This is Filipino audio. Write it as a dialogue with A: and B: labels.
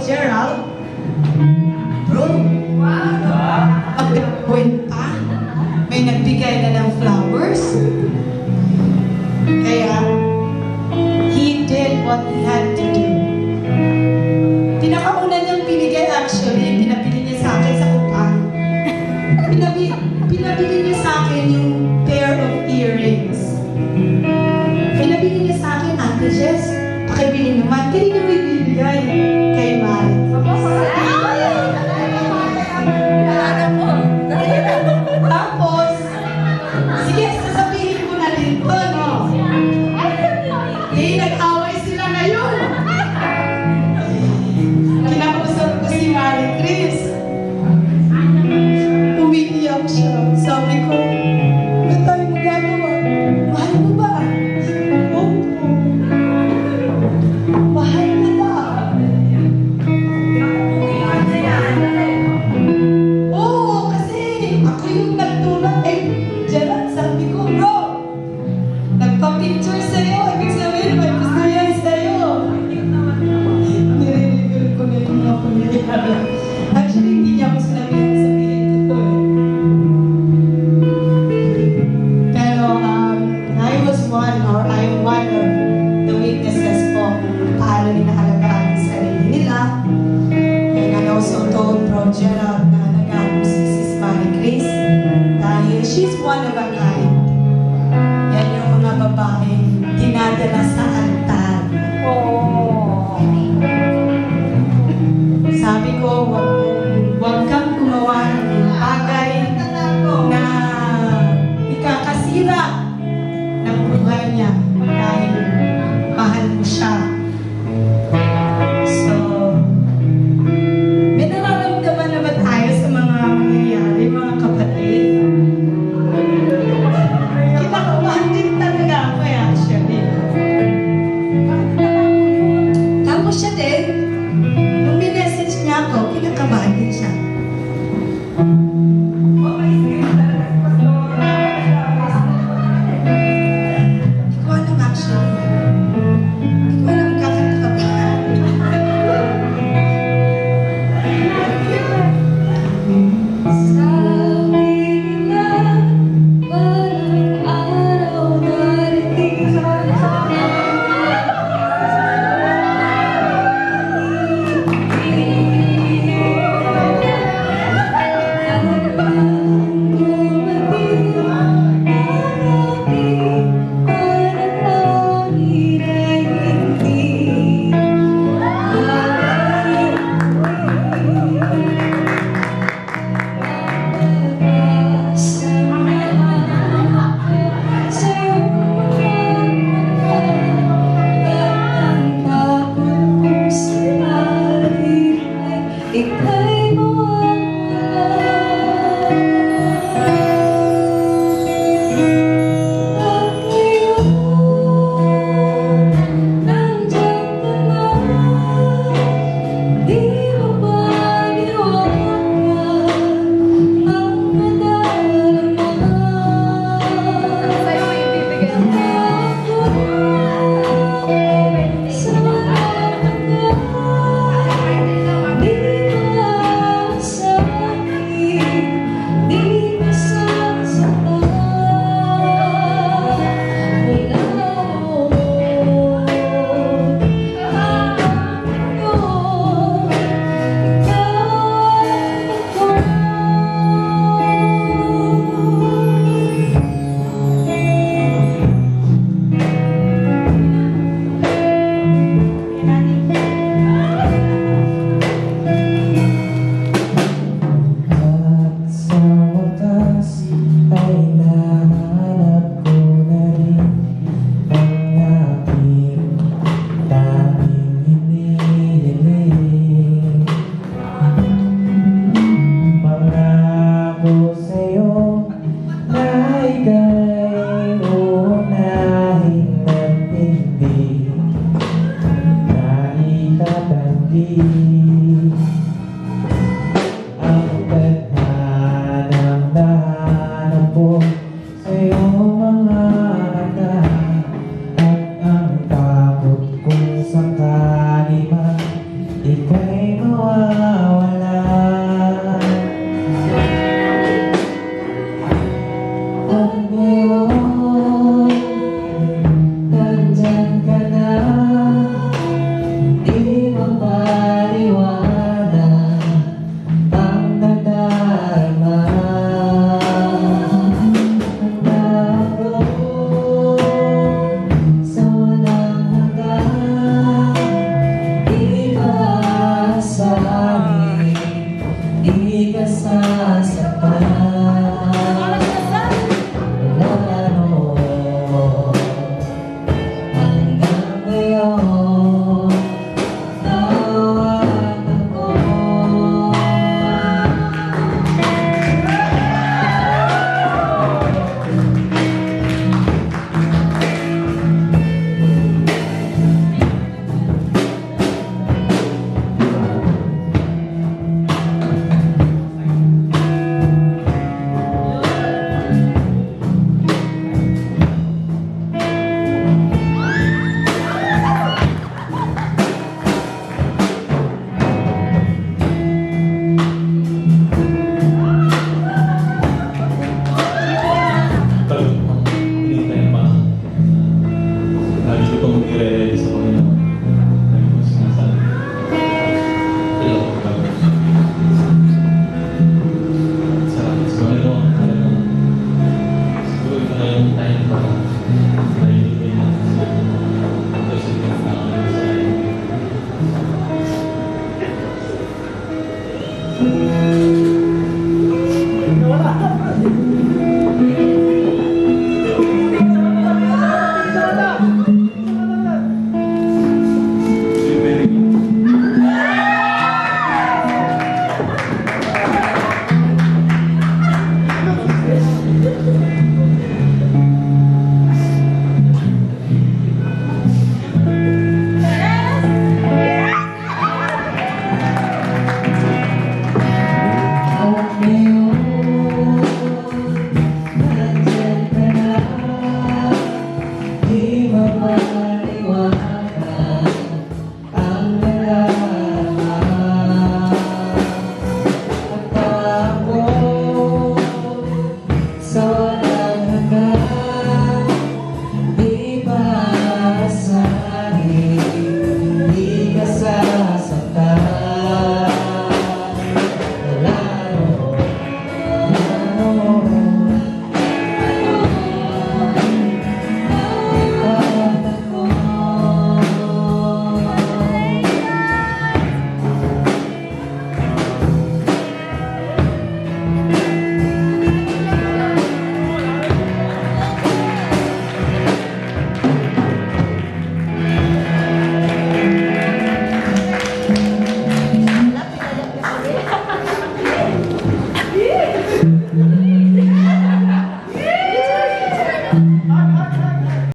A: Gerald. Bro, pagkakwenta, may nagbigay na ng flowers. Kaya, he did what he had to do. Pinakauna niyang binigay actually, pinabili niya sa akin sa upang. Pinabili niya sa akin yung pair of earrings. Pinabili niya sa akin, Ate Jess, pakibili naman. Kanina mo ibibigay kay Mari. Tapos, sige, sasabihin ko na din to, no? Nag-away sila ngayon. Kinakusap ko si Mari Chris. Umiiyak siya. Sabi ko, ano tayo magagawa? Mahal mo ba? Opo. Mahal mo ba? Oo, kasi ako yung nagtulak. Gerald, sabi ko, bro, nagpa-picture sa'yo. Ibig sabihin, may gusto yan sa'yo. Nire-reveal ko na yung mga pangyayari. Actually, hindi niya ako sabihin ko to eh. Pero, I'm one of the witnesses po kung paano ninahalagaan ang sarili nila. And I also told Bro Gerald na nag-aapo si Sis Mari Chris dahil she's one of a kind. Yan yung mga babaeng dinadala sa altar. Sabi ko, huwag kang gumawa ng bagay na ikakasira ng buhay niya dahil mahal mo siya. So, may nararamdaman na ba tayo sa mga mangyayari, mga kapatid? Kinakabahan din talaga ako actually. Tapos siya din, nung minessage niya ako, kinakabahan din siya. Hindi ko alam actually. Hindi ko alam kakakabahan.
B: Ika'y mawawala. At ngayon, nandiyan ka na. Di mo maliwanag ang nadarama. Sa'yo ibibigay ako sa mga
C: Naikatanggi